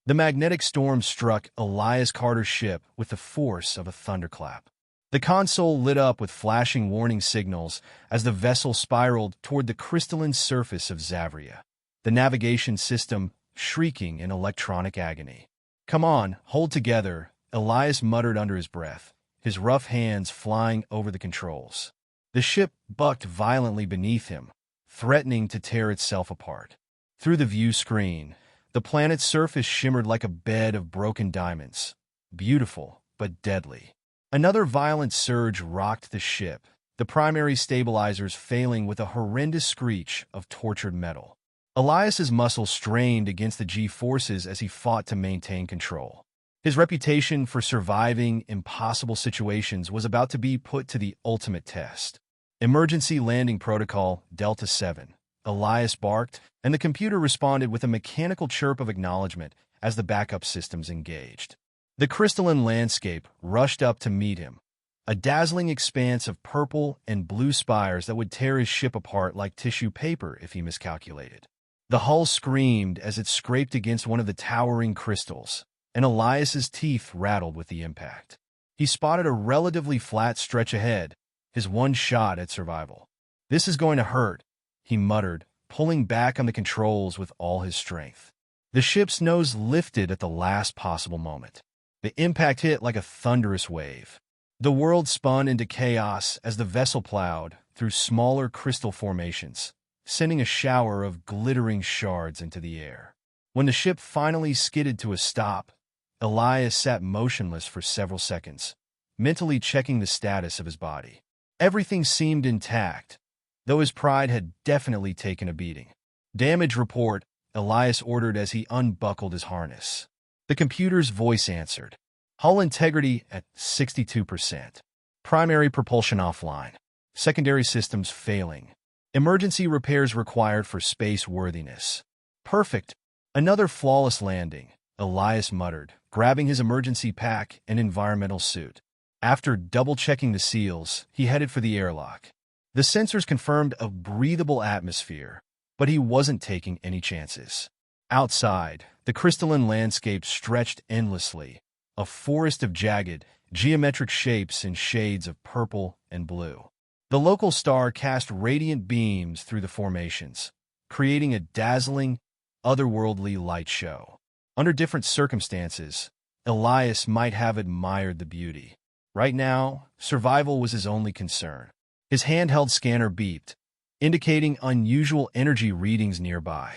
The magnetic storm struck Elias Carter's ship with the force of a thunderclap. The console lit up with flashing warning signals as the vessel spiraled toward the crystalline surface of Zavria, the navigation system shrieking in electronic agony. "Come on, hold together," Elias muttered under his breath, his rough hands flying over the controls. The ship bucked violently beneath him, threatening to tear itself apart. Through the view screen, the planet's surface shimmered like a bed of broken diamonds, beautiful but deadly. Another violent surge rocked the ship, the primary stabilizers failing with a horrendous screech of tortured metal. Elias's muscles strained against the G-forces as he fought to maintain control. His reputation for surviving impossible situations was about to be put to the ultimate test. "Emergency landing protocol, Delta 7. Elias barked, and the computer responded with a mechanical chirp of acknowledgement as the backup systems engaged. The crystalline landscape rushed up to meet him, a dazzling expanse of purple and blue spires that would tear his ship apart like tissue paper if he miscalculated. The hull screamed as it scraped against one of the towering crystals, and Elias's teeth rattled with the impact. He spotted a relatively flat stretch ahead, his one shot at survival. "This is going to hurt," he muttered, pulling back on the controls with all his strength. The ship's nose lifted at the last possible moment. The impact hit like a thunderous wave. The world spun into chaos as the vessel plowed through smaller crystal formations, sending a shower of glittering shards into the air. When the ship finally skidded to a stop, Elias sat motionless for several seconds, mentally checking the status of his body. Everything seemed intact, though his pride had definitely taken a beating. "Damage report," Elias ordered as he unbuckled his harness. The computer's voice answered. "Hull integrity at 62%. Primary propulsion offline. Secondary systems failing. Emergency repairs required for space worthiness." "Perfect. Another flawless landing," Elias muttered, grabbing his emergency pack and environmental suit. After double-checking the seals, he headed for the airlock. The sensors confirmed a breathable atmosphere, but he wasn't taking any chances. Outside, the crystalline landscape stretched endlessly, a forest of jagged, geometric shapes in shades of purple and blue. The local star cast radiant beams through the formations, creating a dazzling, otherworldly light show. Under different circumstances, Elias might have admired the beauty. Right now, survival was his only concern. His handheld scanner beeped, indicating unusual energy readings nearby.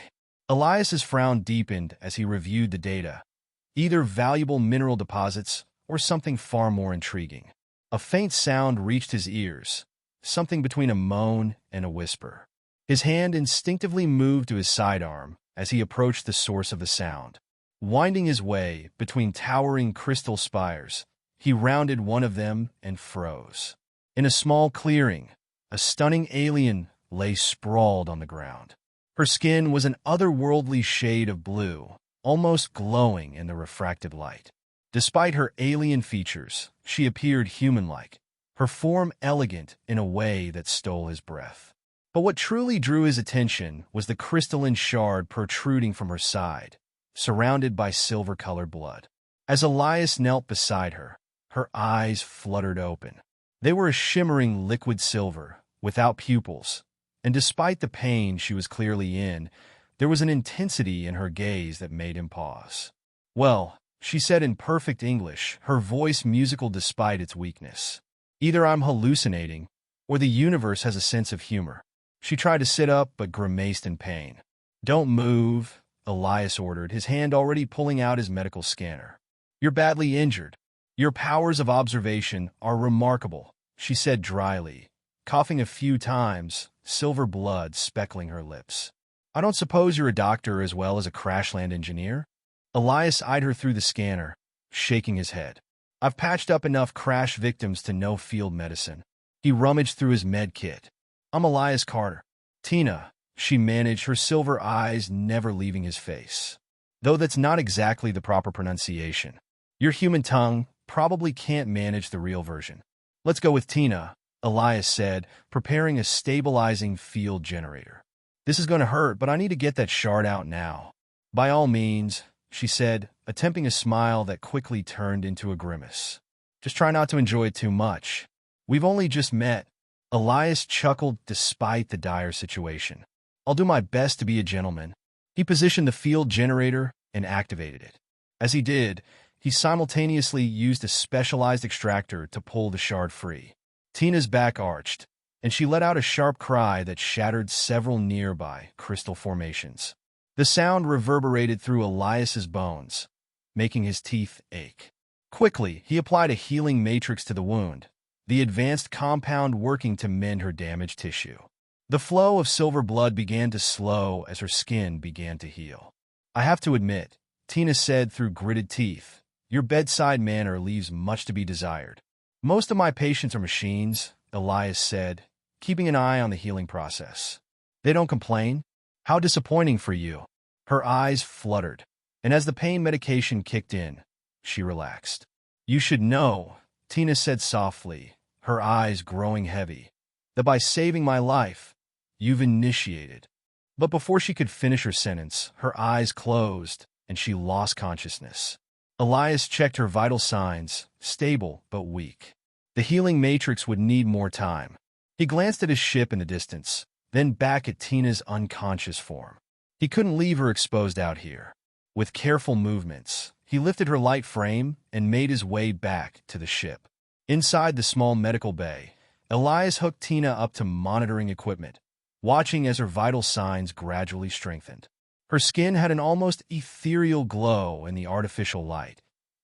Elias's frown deepened as he reviewed the data, either valuable mineral deposits or something far more intriguing. A faint sound reached his ears, something between a moan and a whisper. His hand instinctively moved to his sidearm as he approached the source of the sound. Winding his way between towering crystal spires, he rounded one of them and froze. In a small clearing, a stunning alien lay sprawled on the ground. Her skin was an otherworldly shade of blue, almost glowing in the refracted light. Despite her alien features, she appeared human-like, her form elegant in a way that stole his breath. But what truly drew his attention was the crystalline shard protruding from her side, surrounded by silver-colored blood. As Elias knelt beside her, her eyes fluttered open. They were a shimmering liquid silver, without pupils, and despite the pain she was clearly in, there was an intensity in her gaze that made him pause. "Well," she said in perfect English, her voice musical despite its weakness. "Either I'm hallucinating, or the universe has a sense of humor." She tried to sit up but grimaced in pain. "Don't move," Elias ordered, his hand already pulling out his medical scanner. "You're badly injured. Your powers of observation are remarkable," she said dryly, coughing a few times, silver blood speckling her lips. "I don't suppose you're a doctor as well as a crash-land engineer?" Elias eyed her through the scanner, shaking his head. "I've patched up enough crash victims to know field medicine." He rummaged through his med kit. "I'm Elias Carter." "Tina," she managed, her silver eyes never leaving his face. "Though that's not exactly the proper pronunciation. Your human tongue probably can't manage the real version." "Let's go with Tina," Elias said, preparing a stabilizing field generator. "This is going to hurt, but I need to get that shard out now." "By all means," she said, attempting a smile that quickly turned into a grimace. Just try not to enjoy it too much. We've only just met. Elias chuckled despite the dire situation. I'll do my best to be a gentleman. He positioned the field generator and activated it. As he did, he simultaneously used a specialized extractor to pull the shard free. Tina's back arched, and she let out a sharp cry that shattered several nearby crystal formations. The sound reverberated through Elias's bones, making his teeth ache. Quickly, he applied a healing matrix to the wound, the advanced compound working to mend her damaged tissue. The flow of silver blood began to slow as her skin began to heal. I have to admit, Tina said through gritted teeth, your bedside manner leaves much to be desired. Most of my patients are machines, Elias said, keeping an eye on the healing process. They don't complain? How disappointing for you. Her eyes fluttered, and as the pain medication kicked in, she relaxed. You should know, Tina said softly, her eyes growing heavy, that by saving my life, you've initiated. But before she could finish her sentence, her eyes closed and she lost consciousness. Elias checked her vital signs, stable but weak. The healing matrix would need more time. He glanced at his ship in the distance, then back at Tina's unconscious form. He couldn't leave her exposed out here. With careful movements, he lifted her light frame and made his way back to the ship. Inside the small medical bay, Elias hooked Tina up to monitoring equipment, watching as her vital signs gradually strengthened. Her skin had an almost ethereal glow in the artificial light,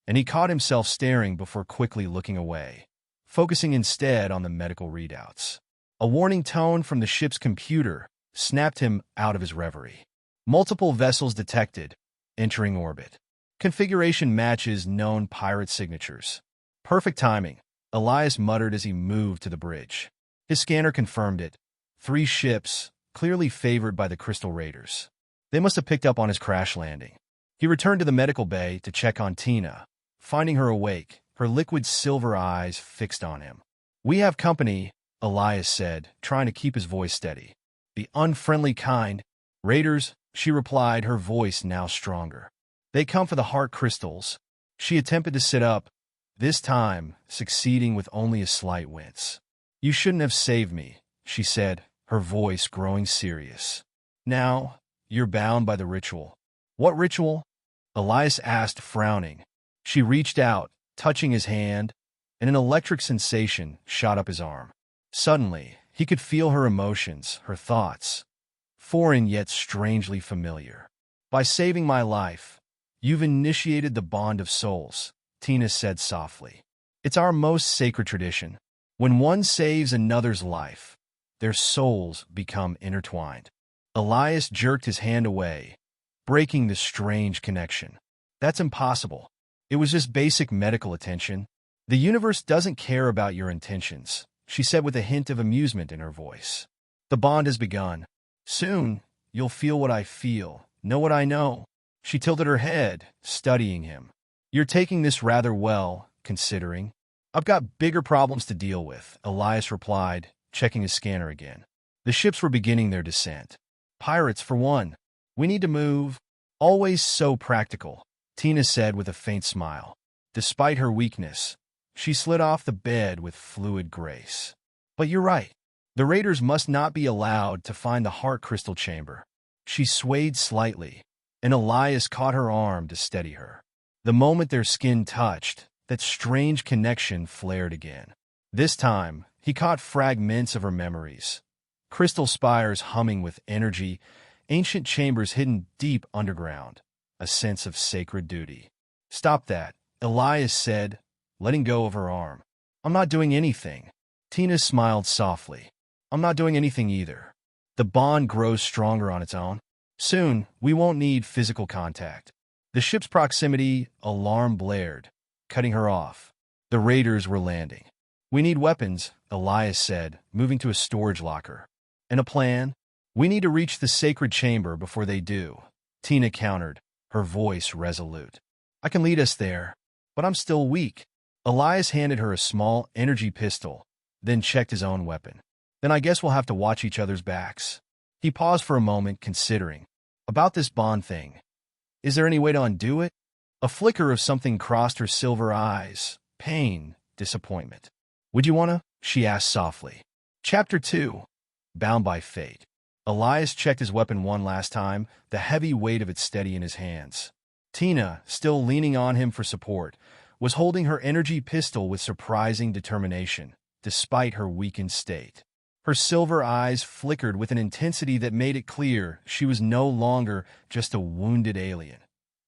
and he caught himself staring before quickly looking away, focusing instead on the medical readouts. A warning tone from the ship's computer snapped him out of his reverie. Multiple vessels detected, entering orbit. Configuration matches known pirate signatures. Perfect timing, Elias muttered as he moved to the bridge. His scanner confirmed it. 3 ships, clearly favored by the Crystal Raiders. They must have picked up on his crash landing. He returned to the medical bay to check on Tina, finding her awake, her liquid silver eyes fixed on him. We have company, Elias said, trying to keep his voice steady. The unfriendly kind. Raiders, she replied, her voice now stronger. They come for the heart crystals. She attempted to sit up, this time succeeding with only a slight wince. You shouldn't have saved me, she said, her voice growing serious. Now, you're bound by the ritual. What ritual? Elias asked, frowning. She reached out, touching his hand, and an electric sensation shot up his arm. Suddenly, he could feel her emotions, her thoughts, foreign yet strangely familiar. By saving my life, you've initiated the bond of souls, Tina said softly. It's our most sacred tradition. When one saves another's life, their souls become intertwined. Elias jerked his hand away, breaking the strange connection. That's impossible. It was just basic medical attention. The universe doesn't care about your intentions, she said with a hint of amusement in her voice. The bond has begun. Soon, you'll feel what I feel, know what I know. She tilted her head, studying him. You're taking this rather well, considering. I've got bigger problems to deal with, Elias replied, checking his scanner again. The ships were beginning their descent. Pirates, for one. We need to move. Always so practical, Tina said with a faint smile. Despite her weakness, she slid off the bed with fluid grace. But you're right. The Raiders must not be allowed to find the heart crystal chamber. She swayed slightly, and Elias caught her arm to steady her. The moment their skin touched, that strange connection flared again. This time, he caught fragments of her memories. Crystal spires humming with energy, ancient chambers hidden deep underground, a sense of sacred duty. Stop that, Elias said, letting go of her arm. I'm not doing anything. Tina smiled softly. I'm not doing anything either. The bond grows stronger on its own. Soon, we won't need physical contact. The ship's proximity alarm blared, cutting her off. The Raiders were landing. We need weapons, Elias said, moving to a storage locker. And a plan? We need to reach the sacred chamber before they do, Tina countered, her voice resolute. I can lead us there, but I'm still weak. Elias handed her a small energy pistol, then checked his own weapon. Then I guess we'll have to watch each other's backs. He paused for a moment, considering. About this bond thing. Is there any way to undo it? A flicker of something crossed her silver eyes. Pain, disappointment. "Would you wanna?" she asked softly. Chapter 2. Bound by Fate. Elias checked his weapon one last time, the heavy weight of it steady in his hands. Tina, still leaning on him for support, was holding her energy pistol with surprising determination, despite her weakened state. Her silver eyes flickered with an intensity that made it clear she was no longer just a wounded alien.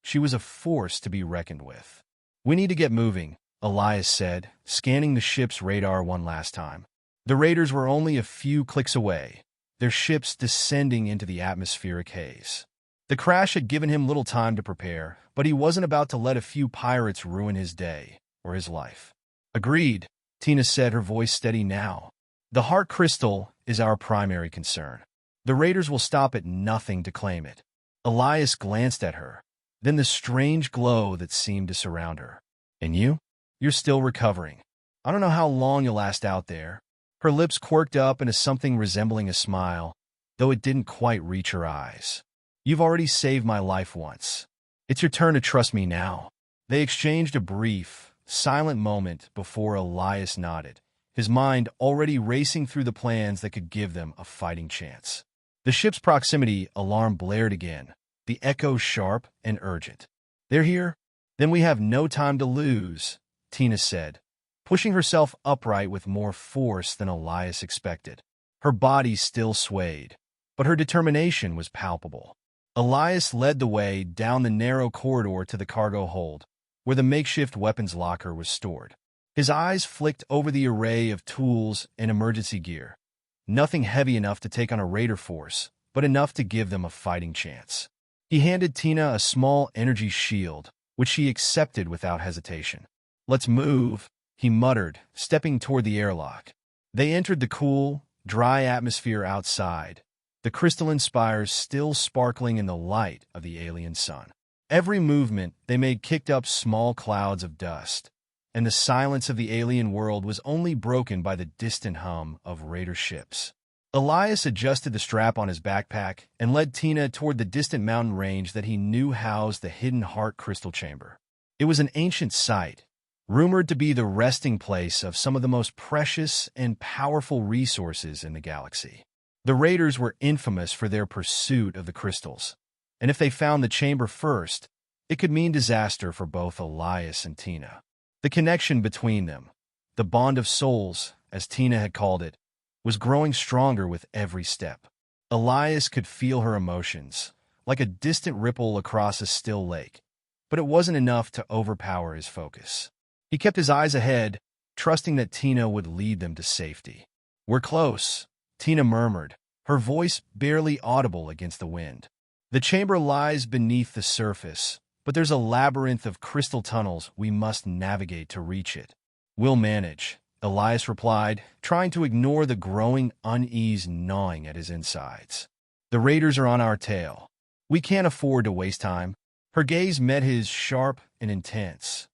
She was a force to be reckoned with. "We need to get moving," Elias said, scanning the ship's radar one last time. The raiders were only a few clicks away, their ships descending into the atmospheric haze. The crash had given him little time to prepare, but he wasn't about to let a few pirates ruin his day or his life. "Agreed," Tina said, her voice steady now. "The heart crystal is our primary concern. The raiders will stop at nothing to claim it." Elias glanced at her, then the strange glow that seemed to surround her. "And you? You're still recovering. I don't know how long you'll last out there." Her lips quirked up into something resembling a smile, though it didn't quite reach her eyes. "You've already saved my life once. It's your turn to trust me now." They exchanged a brief, silent moment before Elias nodded, his mind already racing through the plans that could give them a fighting chance. The ship's proximity alarm blared again, the echo sharp and urgent. "They're here? Then we have no time to lose," Tina said, pushing herself upright with more force than Elias expected. Her body still swayed, but her determination was palpable. Elias led the way down the narrow corridor to the cargo hold, where the makeshift weapons locker was stored. His eyes flicked over the array of tools and emergency gear. Nothing heavy enough to take on a raider force, but enough to give them a fighting chance. He handed Tina a small energy shield, which she accepted without hesitation. "Let's move," he muttered, stepping toward the airlock. They entered the cool, dry atmosphere outside, the crystalline spires still sparkling in the light of the alien sun. Every movement they made kicked up small clouds of dust, and the silence of the alien world was only broken by the distant hum of raider ships. Elias adjusted the strap on his backpack and led Tina toward the distant mountain range that he knew housed the hidden heart crystal chamber. It was an ancient site, rumored to be the resting place of some of the most precious and powerful resources in the galaxy. The raiders were infamous for their pursuit of the crystals, and if they found the chamber first, it could mean disaster for both Elias and Tina. The connection between them, the bond of souls, as Tina had called it, was growing stronger with every step. Elias could feel her emotions, like a distant ripple across a still lake, but it wasn't enough to overpower his focus. He kept his eyes ahead, trusting that Tina would lead them to safety. "We're close," Tina murmured, her voice barely audible against the wind. "The chamber lies beneath the surface, but there's a labyrinth of crystal tunnels we must navigate to reach it." "We'll manage," Elias replied, trying to ignore the growing unease gnawing at his insides. "The raiders are on our tail. We can't afford to waste time." Her gaze met his, sharp and intense.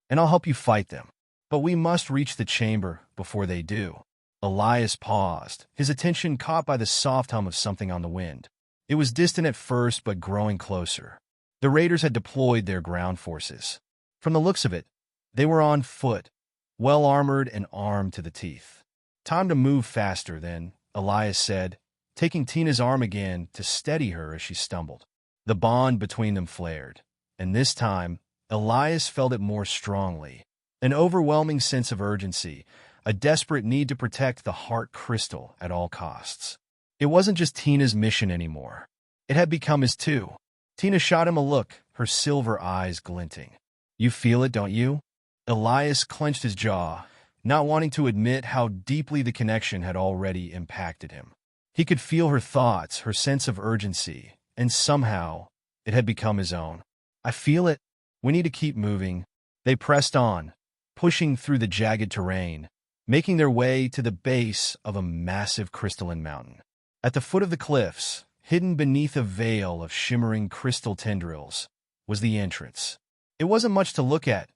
"And I'll help you fight them. But we must reach the chamber before they do." Elias paused, his attention caught by the soft hum of something on the wind. It was distant at first, but growing closer. The raiders had deployed their ground forces. From the looks of it, they were on foot, well-armored and armed to the teeth. "Time to move faster, then," Elias said, taking Tina's arm again to steady her as she stumbled. The bond between them flared, and this time, Elias felt it more strongly. An overwhelming sense of urgency, a desperate need to protect the heart crystal at all costs. It wasn't just Tina's mission anymore. It had become his too. Tina shot him a look, her silver eyes glinting. "You feel it, don't you?" Elias clenched his jaw, not wanting to admit how deeply the connection had already impacted him. He could feel her thoughts, her sense of urgency, and somehow it had become his own. "I feel it. We need to keep moving." They pressed on, pushing through the jagged terrain, making their way to the base of a massive crystalline mountain. At the foot of the cliffs, hidden beneath a veil of shimmering crystal tendrils, was the entrance. It wasn't much to look at,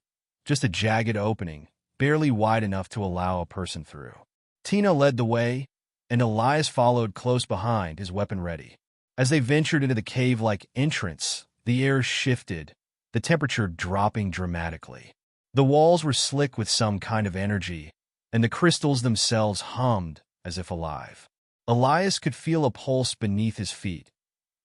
just a jagged opening, barely wide enough to allow a person through. Tina led the way, and Elias followed close behind, his weapon ready. As they ventured into the cave-like entrance, the air shifted, the temperature dropping dramatically. The walls were slick with some kind of energy, and the crystals themselves hummed as if alive. Elias could feel a pulse beneath his feet,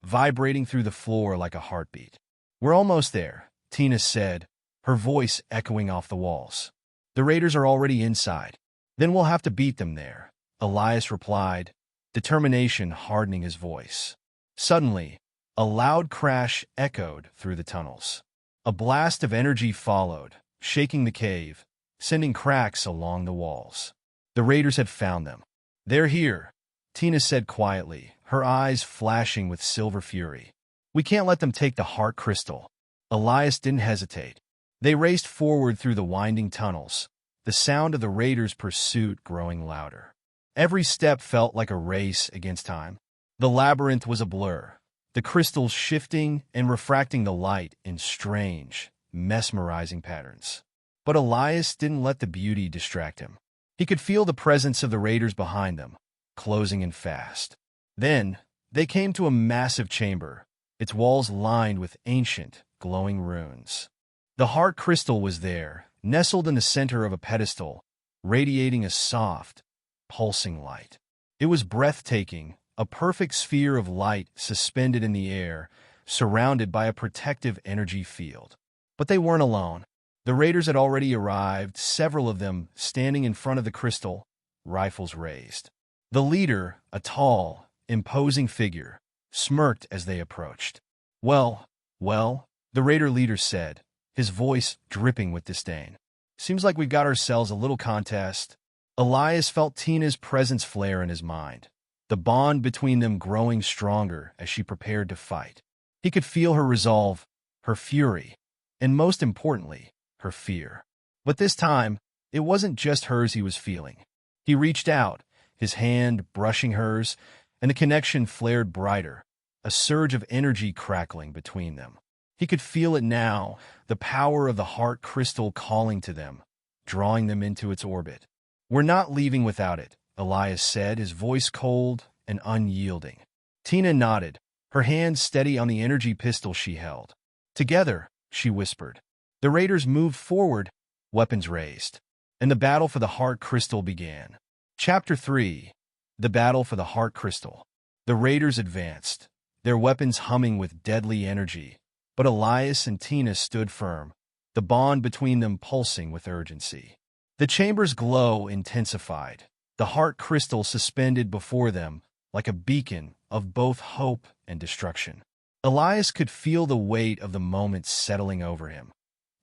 vibrating through the floor like a heartbeat. "We're almost there," Tina said, her voice echoing off the walls. "The raiders are already inside. Then we'll have to beat them there," Elias replied, determination hardening his voice. Suddenly, a loud crash echoed through the tunnels. A blast of energy followed, shaking the cave, sending cracks along the walls. The raiders had found them. "They're here," Tina said quietly, her eyes flashing with silver fury. "We can't let them take the heart crystal." Elias didn't hesitate. They raced forward through the winding tunnels, the sound of the raiders' pursuit growing louder. Every step felt like a race against time. The labyrinth was a blur, the crystals shifting and refracting the light in strange, mesmerizing patterns. But Elias didn't let the beauty distract him. He could feel the presence of the raiders behind them, closing in fast. Then, they came to a massive chamber, its walls lined with ancient, glowing runes. The heart crystal was there, nestled in the center of a pedestal, radiating a soft, pulsing light. It was breathtaking, a perfect sphere of light suspended in the air, surrounded by a protective energy field. But they weren't alone. The raiders had already arrived, several of them standing in front of the crystal, rifles raised. The leader, a tall, imposing figure, smirked as they approached. Well, the raider leader said, his voice dripping with disdain. "Seems like we've got ourselves a little contest." Elias felt Tina's presence flare in his mind, the bond between them growing stronger as she prepared to fight. He could feel her resolve, her fury, and most importantly, her fear. But this time, it wasn't just hers he was feeling. He reached out, his hand brushing hers, and the connection flared brighter, a surge of energy crackling between them. He could feel it now, the power of the heart crystal calling to them, drawing them into its orbit. "We're not leaving without it," Elias said, his voice cold and unyielding. Tina nodded, her hand steady on the energy pistol she held. "Together," she whispered. The raiders moved forward, weapons raised, and the battle for the heart crystal began. Chapter 3. The Battle for the Heart Crystal. The raiders advanced, their weapons humming with deadly energy, but Elias and Tina stood firm, the bond between them pulsing with urgency. The chamber's glow intensified, the heart crystal suspended before them like a beacon of both hope and destruction. Elias could feel the weight of the moment settling over him.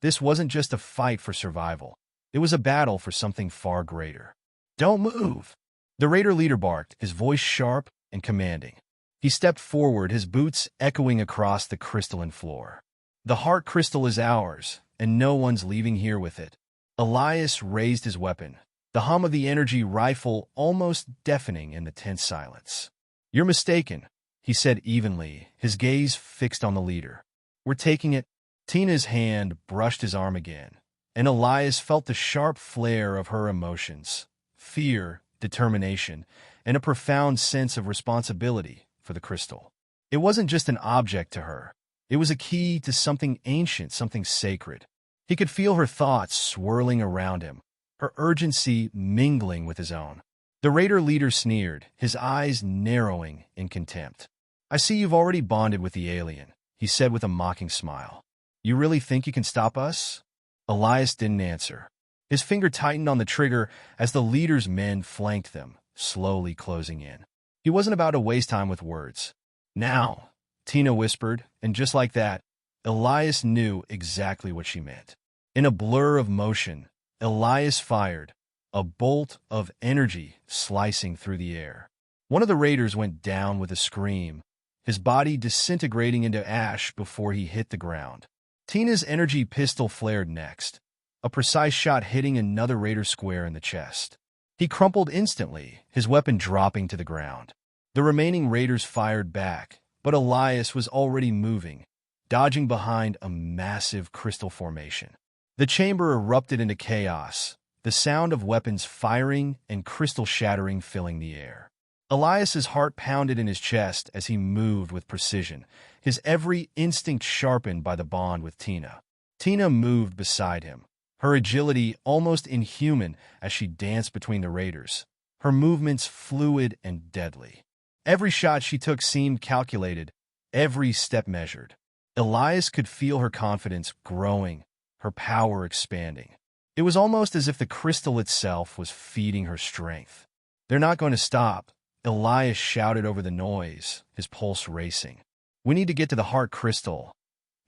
This wasn't just a fight for survival. It was a battle for something far greater. "Don't move!" The raider leader barked, his voice sharp and commanding. He stepped forward, his boots echoing across the crystalline floor. "The heart crystal is ours, and no one's leaving here with it." Elias raised his weapon, the hum of the energy rifle almost deafening in the tense silence. "You're mistaken," he said evenly, his gaze fixed on the leader. "We're taking it." Tina's hand brushed his arm again, and Elias felt the sharp flare of her emotions, fear, determination, and a profound sense of responsibility for the crystal. It wasn't just an object to her. It was a key to something ancient, something sacred. He could feel her thoughts swirling around him, her urgency mingling with his own. The raider leader sneered, his eyes narrowing in contempt. "I see you've already bonded with the alien," he said with a mocking smile. "You really think you can stop us?" Elias didn't answer. His finger tightened on the trigger as the leader's men flanked them, slowly closing in. He wasn't about to waste time with words. "Now," Tina whispered, and just like that, Elias knew exactly what she meant. In a blur of motion, Elias fired, a bolt of energy slicing through the air. One of the raiders went down with a scream, his body disintegrating into ash before he hit the ground. Tina's energy pistol flared next, a precise shot hitting another raider square in the chest. He crumpled instantly, his weapon dropping to the ground. The remaining raiders fired back, but Elias was already moving, dodging behind a massive crystal formation. The chamber erupted into chaos, the sound of weapons firing and crystal shattering filling the air. Elias's heart pounded in his chest as he moved with precision, his every instinct sharpened by the bond with Tina. Tina moved beside him, her agility almost inhuman as she danced between the raiders, her movements fluid and deadly. Every shot she took seemed calculated, every step measured. Elias could feel her confidence growing, her power expanding. It was almost as if the crystal itself was feeding her strength. "They're not going to stop," Elias shouted over the noise, his pulse racing. "We need to get to the heart crystal.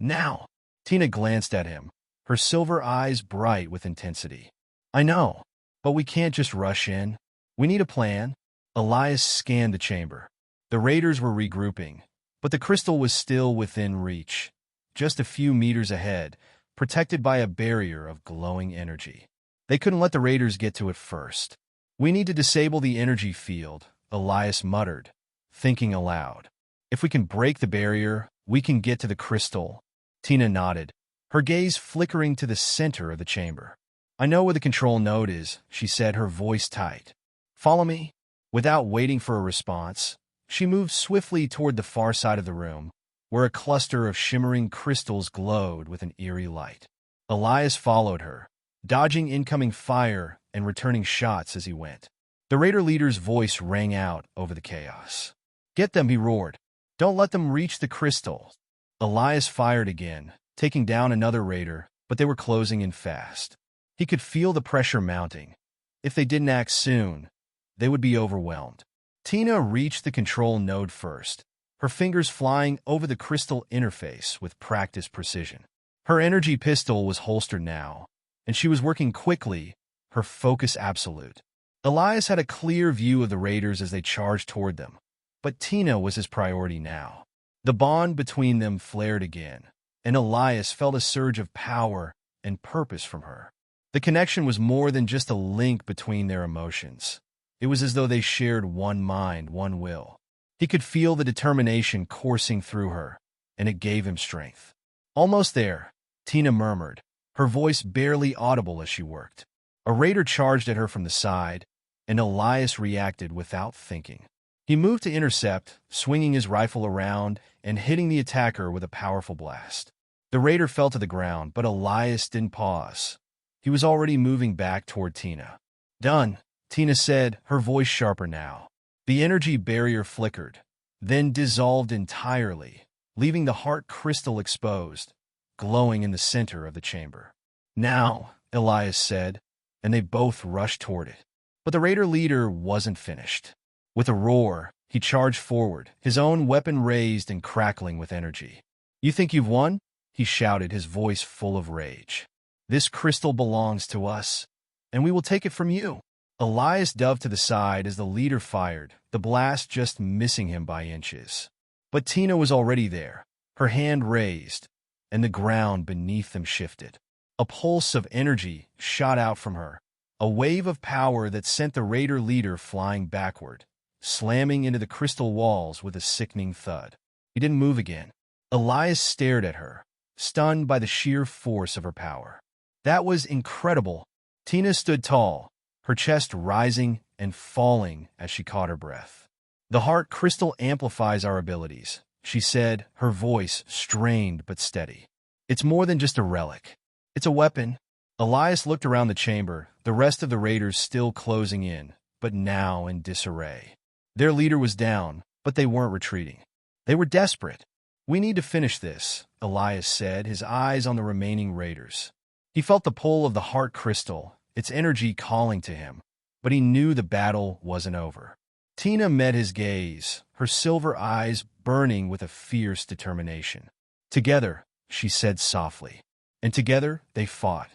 Now!" Tina glanced at him, her silver eyes bright with intensity. "I know, but we can't just rush in. We need a plan." Elias scanned the chamber. The raiders were regrouping, but the crystal was still within reach, just a few meters ahead, protected by a barrier of glowing energy. They couldn't let the raiders get to it first. "We need to disable the energy field," Elias muttered, thinking aloud. "If we can break the barrier, we can get to the crystal." Tina nodded, her gaze flickering to the center of the chamber. "I know where the control node is," she said, her voice tight. "Follow me." Without waiting for a response, she moved swiftly toward the far side of the room, where a cluster of shimmering crystals glowed with an eerie light. Elias followed her, dodging incoming fire and returning shots as he went. The raider leader's voice rang out over the chaos. "Get them," he roared. "Don't let them reach the crystal." Elias fired again, taking down another raider, but they were closing in fast. He could feel the pressure mounting. If they didn't act soon, they would be overwhelmed. Tina reached the control node first, her fingers flying over the crystal interface with practiced precision. Her energy pistol was holstered now, and she was working quickly, her focus absolute. Elias had a clear view of the raiders as they charged toward them, but Tina was his priority now. The bond between them flared again, and Elias felt a surge of power and purpose from her. The connection was more than just a link between their emotions. It was as though they shared one mind, one will. He could feel the determination coursing through her, and it gave him strength. "Almost there," Tina murmured, her voice barely audible as she worked. A raider charged at her from the side, and Elias reacted without thinking. He moved to intercept, swinging his rifle around and hitting the attacker with a powerful blast. The raider fell to the ground, but Elias didn't pause. He was already moving back toward Tina. "Done," Tina said, her voice sharper now. The energy barrier flickered, then dissolved entirely, leaving the heart crystal exposed, glowing in the center of the chamber. "Now," Elias said, and they both rushed toward it. But the raider leader wasn't finished. With a roar, he charged forward, his own weapon raised and crackling with energy. "You think you've won?" he shouted, his voice full of rage. "This crystal belongs to us, and we will take it from you." Elias dove to the side as the leader fired, the blast just missing him by inches. But Tina was already there, her hand raised, and the ground beneath them shifted. A pulse of energy shot out from her, a wave of power that sent the raider leader flying backward, slamming into the crystal walls with a sickening thud. He didn't move again. Elias stared at her, stunned by the sheer force of her power. That was incredible. Tina stood tall, her chest rising and falling as she caught her breath. "The heart crystal amplifies our abilities," she said, her voice strained but steady. "It's more than just a relic. It's a weapon." Elias looked around the chamber, the rest of the raiders still closing in, but now in disarray. Their leader was down, but they weren't retreating. They were desperate. "We need to finish this," Elias said, his eyes on the remaining raiders. He felt the pull of the heart crystal, its energy calling to him, but he knew the battle wasn't over. Tina met his gaze, her silver eyes burning with a fierce determination. "Together," she said softly, and together they fought.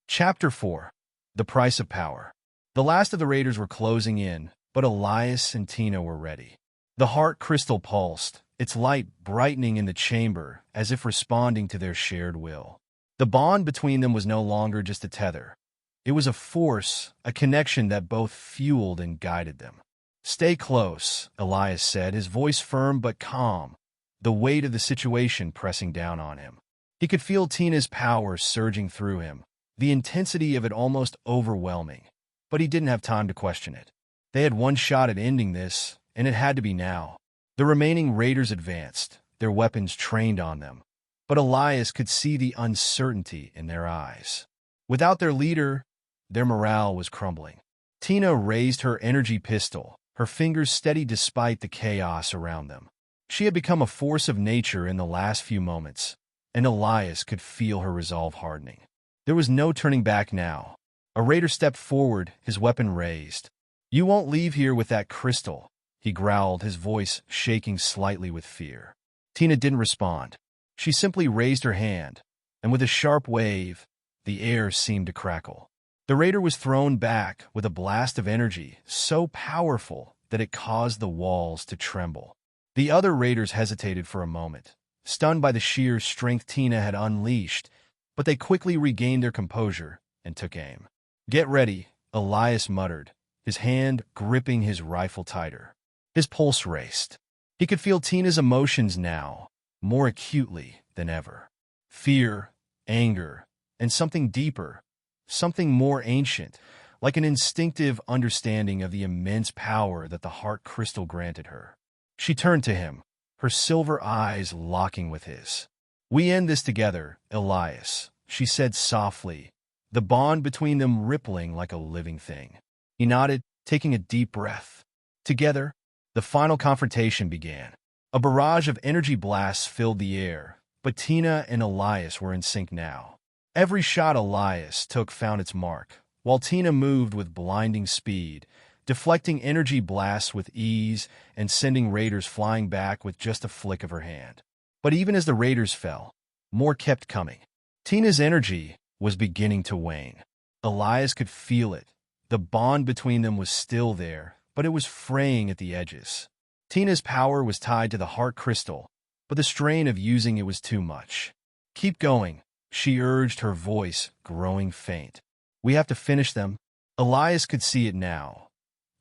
Chapter 4. The Price of Power. The last of the raiders were closing in, but Elias and Tina were ready. The heart crystal pulsed, its light brightening in the chamber as if responding to their shared will. The bond between them was no longer just a tether. It was a force, a connection that both fueled and guided them. "Stay close," Elias said, his voice firm but calm, the weight of the situation pressing down on him. He could feel Tina's power surging through him, the intensity of it almost overwhelming, but he didn't have time to question it. They had one shot at ending this, and it had to be now. The remaining raiders advanced, their weapons trained on them, but Elias could see the uncertainty in their eyes. Without their leader, their morale was crumbling. Tina raised her energy pistol, her fingers steady despite the chaos around them. She had become a force of nature in the last few moments, and Elias could feel her resolve hardening. There was no turning back now. A raider stepped forward, his weapon raised. "You won't leave here with that crystal," he growled, his voice shaking slightly with fear. Tina didn't respond. She simply raised her hand, and with a sharp wave, the air seemed to crackle. The raider was thrown back with a blast of energy so powerful that it caused the walls to tremble. The other raiders hesitated for a moment, stunned by the sheer strength Tina had unleashed, but they quickly regained their composure and took aim. "Get ready," Elias muttered, his hand gripping his rifle tighter. His pulse raced. He could feel Tina's emotions now, more acutely than ever. Fear, anger, and something deeper, something more ancient, like an instinctive understanding of the immense power that the heart crystal granted her. She turned to him, her silver eyes locking with his. "We end this together, Elias," she said softly, the bond between them rippling like a living thing. He nodded, taking a deep breath. Together, the final confrontation began. A barrage of energy blasts filled the air, but Tina and Elias were in sync now. Every shot Elias took found its mark, while Tina moved with blinding speed, deflecting energy blasts with ease and sending raiders flying back with just a flick of her hand. But even as the raiders fell, more kept coming. Tina's energy was beginning to wane. Elias could feel it. The bond between them was still there, but it was fraying at the edges. Tina's power was tied to the heart crystal, but the strain of using it was too much. "Keep going," she urged, her voice growing faint. "We have to finish them." Elias could see it now.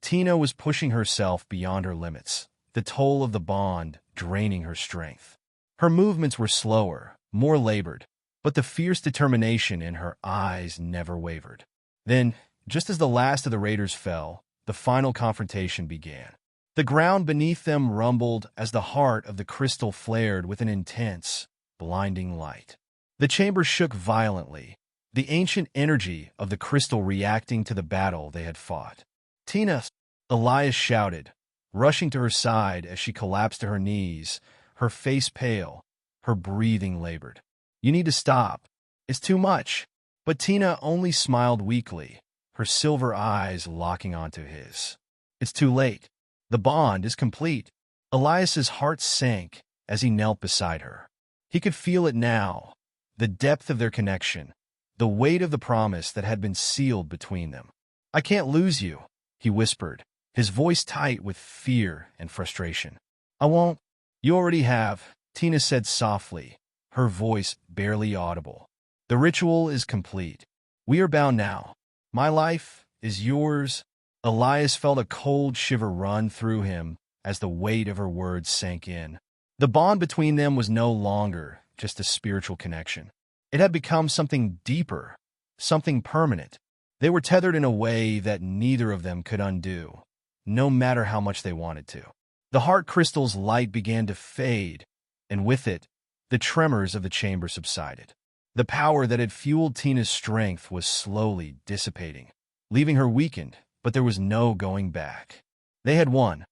Tina was pushing herself beyond her limits, the toll of the bond draining her strength. Her movements were slower, more labored, but the fierce determination in her eyes never wavered. Then, just as the last of the raiders fell, the final confrontation began. The ground beneath them rumbled as the heart of the crystal flared with an intense, blinding light. The chamber shook violently, the ancient energy of the crystal reacting to the battle they had fought. "Tina!" Elias shouted, rushing to her side as she collapsed to her knees, her face pale, her breathing labored. "You need to stop. It's too much." But Tina only smiled weakly, her silver eyes locking onto his. "It's too late. The bond is complete." Elias's heart sank as he knelt beside her. He could feel it now, the depth of their connection, the weight of the promise that had been sealed between them. "I can't lose you," he whispered, his voice tight with fear and frustration. "I won't." "You already have," Tina said softly, her voice barely audible. "The ritual is complete. We are bound now. My life is yours." Elias felt a cold shiver run through him as the weight of her words sank in. The bond between them was no longer just a spiritual connection. It had become something deeper, something permanent. They were tethered in a way that neither of them could undo, no matter how much they wanted to. The heart crystal's light began to fade, and with it, the tremors of the chamber subsided. The power that had fueled Tina's strength was slowly dissipating, leaving her weakened, but there was no going back. They had won,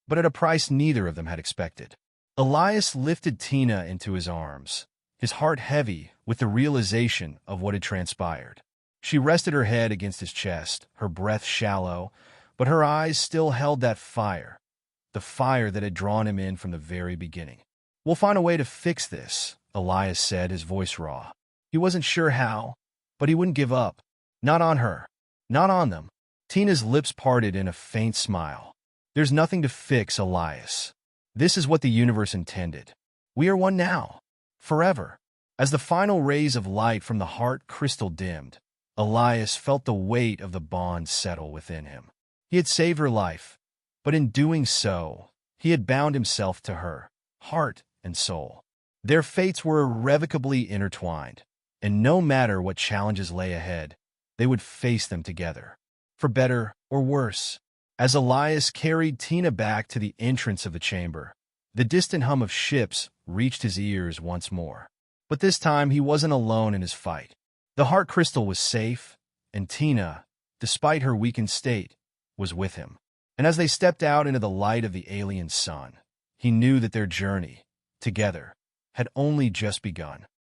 but at a price neither of them had expected. Elias lifted Tina into his arms, his heart heavy with the realization of what had transpired. She rested her head against his chest, her breath shallow, but her eyes still held that fire, the fire that had drawn him in from the very beginning. "We'll find a way to fix this," Elias said, his voice raw. He wasn't sure how, but he wouldn't give up. Not on her. Not on them. Tina's lips parted in a faint smile. "There's nothing to fix, Elias. This is what the universe intended. We are one now. Forever." As the final rays of light from the heart crystal dimmed, Elias felt the weight of the bond settle within him. He had saved her life, but in doing so, he had bound himself to her, heart and soul. Their fates were irrevocably intertwined, and no matter what challenges lay ahead, they would face them together, for better or worse. As Elias carried Tina back to the entrance of the chamber, The distant hum of ships reached his ears once more. But this time he wasn't alone in his fight. The heart crystal was safe, and Tina, despite her weakened state, was with him. And as they stepped out into the light of the alien sun, he knew that their journey, together, had only just begun.